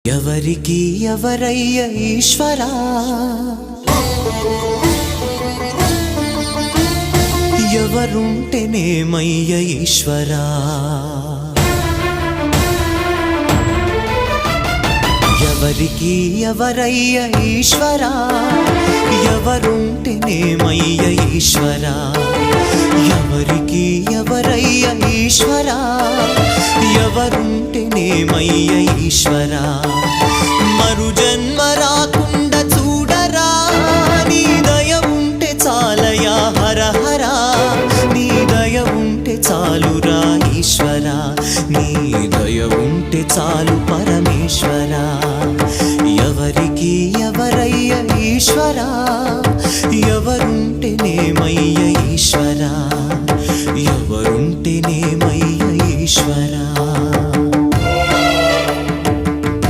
ఎవరికి ఎవరయ్య ఈశ్వరా, ఎవరుంటేనేమయ్య ఈశ్వరా, ఎవరికి ఎవరయ్య ఈశ్వరా, ఎవరుంటేనేమయ్య ఈశ్వరా, ఎవరికి ఎవరయ్య ఈశ్వరా, ఎవరుంటేనేమయ్య ఈశ్వరా, మరు జన్మ రాకుండా చూడరా, నీ దయ ఉంటే చాలయా హర హరా, నీ దయ ఉంటే చాలురా ఈశ్వరా, నీ దయ ఉంటే చాలు పరమేశ్వరా.